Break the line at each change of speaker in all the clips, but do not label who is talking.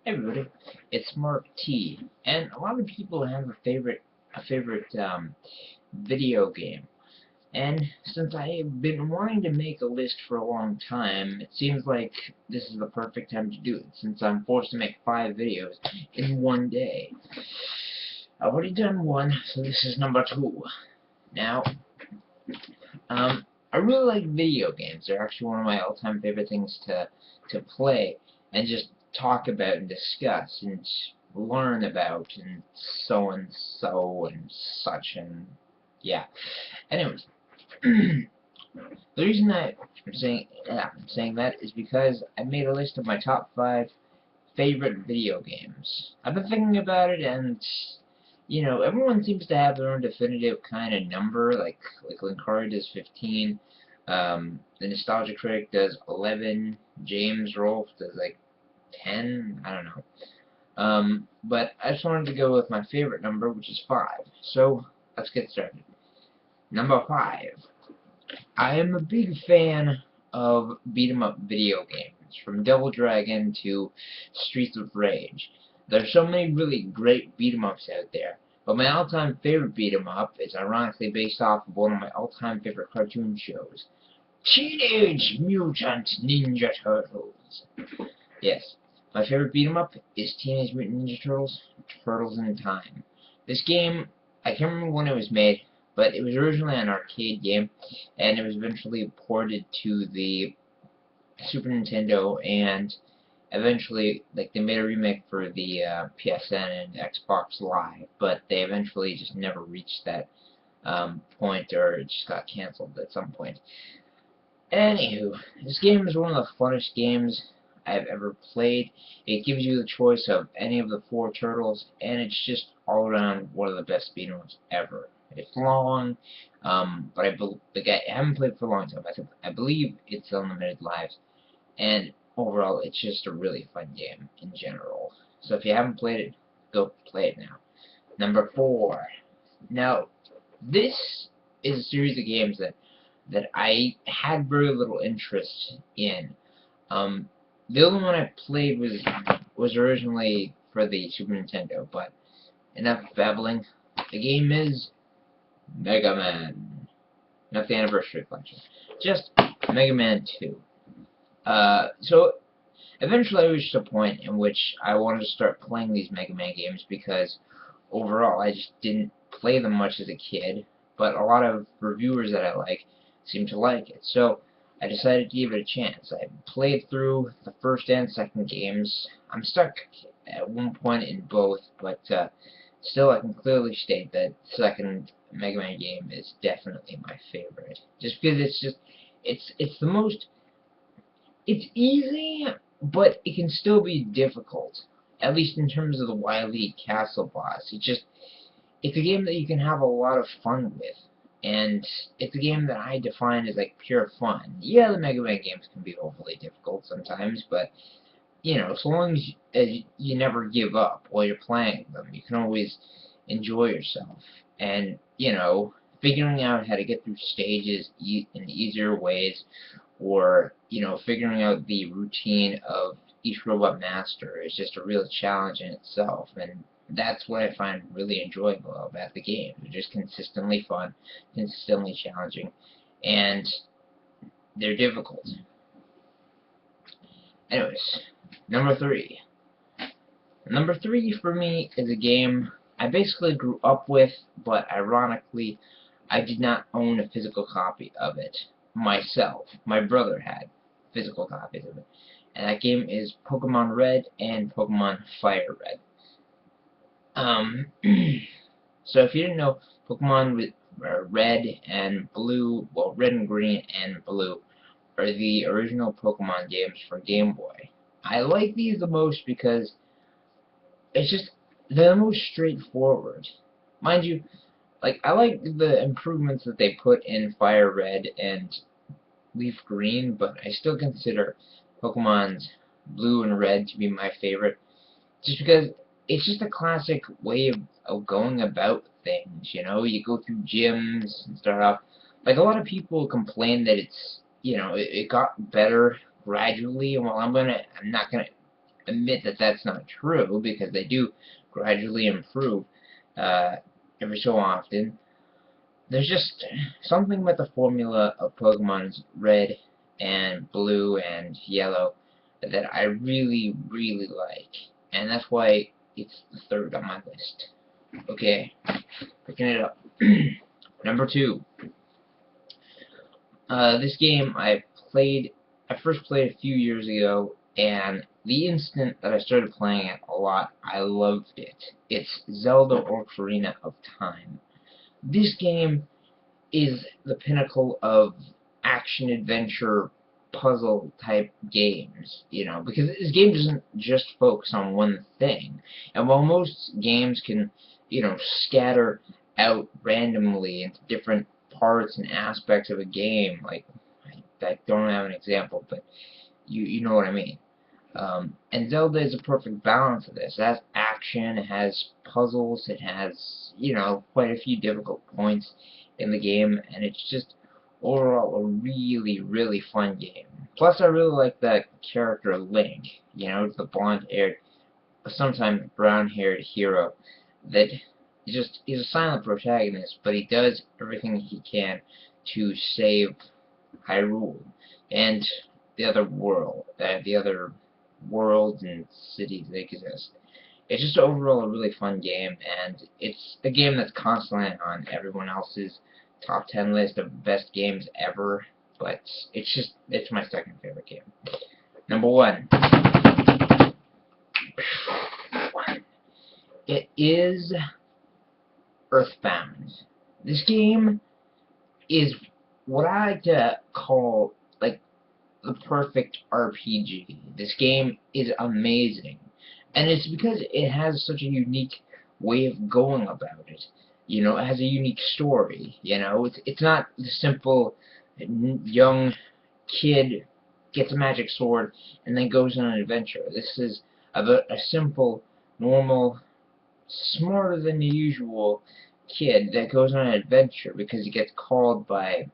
Hey everybody, it's Mark T, and a lot of people have a favorite video game. And since I've been wanting to make a list for a long time, it seems like this is the perfect time to do it, since I'm forced to make 5 videos in one day. I've already done one, so this is number 2. Now, I really like video games. They're actually one of my all-time favorite things to play and just talk about and discuss and learn about and so and such and yeah. Anyways, the reason that I'm saying that is because I made a list of my top 5 favorite video games. I've been thinking about it, and everyone seems to have their own definitive kind of number. Like Linkari does 15, the Nostalgia Critic does 11, James Rolfe does like 10. I don't know. But I just wanted to go with my favorite number, which is 5. So let's get started. Number 5. I am a big fan of beat 'em up video games, from Double Dragon to Streets of Rage. There's so many really great beat 'em ups out there, but my all-time favorite beat 'em up is ironically based off of one of my all-time favorite cartoon shows, Teenage Mutant Ninja Turtles. Yes, my favorite beat 'em up is Teenage Mutant Ninja Turtles: Turtles in Time. This game, I can't remember when it was made, but it was originally an arcade game, and it was eventually ported to the Super Nintendo, and eventually, like, they made a remake for the PSN and Xbox Live, but they eventually just never reached that point, or it just got canceled at some point. Anywho, this game is one of the funnest games I've ever played. It gives you the choice of any of the 4 turtles, and it's just all around one of the best beat 'em ups ever. It's long, but I haven't played for a long time. I believe it's Unlimited Lives, and overall, it's just a really fun game in general. So if you haven't played it, go play it now. Number 4. Now, this is a series of games that I had very little interest in. Um, the only one I played was originally for the Super Nintendo, but enough babbling. The game is Mega Man, not the Anniversary Collection, just Mega Man 2. So eventually I reached a point in which I wanted to start playing these Mega Man games because overall I just didn't play them much as a kid, but a lot of reviewers that I like seemed to like it. So I decided to give it a chance. I played through the first and second games. I'm stuck at one point in both, but still I can clearly state that the second Mega Man game is definitely my favorite. Just because it's the most, it's easy, but it can still be difficult. At least in terms of the Wily Castle boss. It's a game that you can have a lot of fun with. And it's a game that I define as like pure fun. Yeah, the Mega Man games can be overly difficult sometimes, but so long as you never give up while you're playing them, you can always enjoy yourself. And, figuring out how to get through stages in easier ways, or, figuring out the routine of each robot master is just a real challenge in itself. And that's what I find really enjoyable about the game. They're just consistently fun, consistently challenging, and they're difficult. Anyways, number 3. Number 3 for me is a game I basically grew up with, but ironically, I did not own a physical copy of it myself. My brother had physical copies of it. And that game is Pokemon Red and Pokemon Fire Red. So if you didn't know, Pokemon Red and Blue, well, Red and Green and Blue, are the original Pokemon games for Game Boy. I like these the most because it's just, they're the most straightforward. Mind you, like, I like the improvements that they put in Fire Red and Leaf Green, but I still consider Pokemon's Blue and Red to be my favorite, just because it's just a classic way of going about things. You go through gyms and start off. Like, a lot of people complain that it got better gradually, and while I'm not gonna admit that that's not true, because they do gradually improve every so often. There's just something about the formula of Pokemon's Red and Blue and Yellow that I really, really like. And that's why it's the third on my list. Okay, picking it up. Number 2. This game I first played a few years ago, and the instant that I started playing it a lot, I loved it. It's Zelda Ocarina of Time. This game is the pinnacle of action-adventure puzzle type games, you know, because this game doesn't just focus on one thing. And while most games can, you know, scatter out randomly into different parts and aspects of a game, like, I don't have an example, but you know what I mean. And Zelda is a perfect balance of this. It has action, it has puzzles, it has, you know, quite a few difficult points in the game, and it's just overall a really, really fun game. Plus, I really like that character Link, you know, the blonde-haired, sometimes brown-haired hero that just is a silent protagonist, but he does everything he can to save Hyrule and the other worlds and cities that exist. It's just overall a really fun game, and it's a game that's constantly on everyone else's top 10 list of best games ever, but it's my second favorite game. Number 1. It is Earthbound. This game is what I like to call, like, the perfect RPG. This game is amazing, and it's because it has such a unique way of going about it. You know, it has a unique story. You know, it's not the simple young kid gets a magic sword and then goes on an adventure. This is about a simple, normal, smarter than the usual kid that goes on an adventure because he gets called by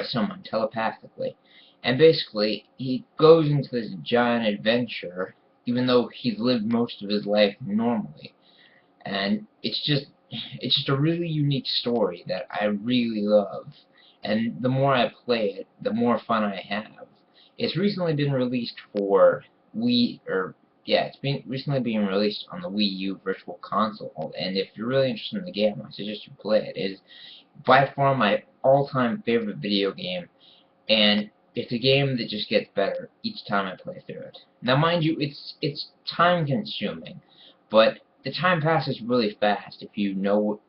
someone telepathically. And basically, he goes into this giant adventure, even though he's lived most of his life normally. And it's just a really unique story that I really love. And the more I play it, the more fun I have. It's recently been released for it's been recently being released on the Wii U Virtual Console. And if you're really interested in the game, I suggest you play it. It is by far my all-time favorite video game, and it's a game that just gets better each time I play through it. Now, mind you, it's time-consuming, but the time passes really fast if you know,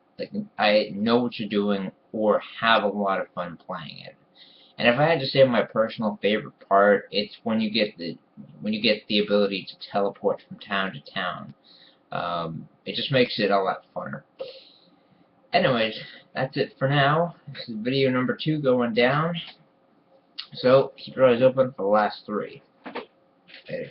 I know what you're doing or have a lot of fun playing it. And if I had to say my personal favorite part, it's when you get the ability to teleport from town to town. It just makes it a lot funner. Anyways, that's it for now. This is video number 2 going down. So keep your eyes open for the last 3. Later.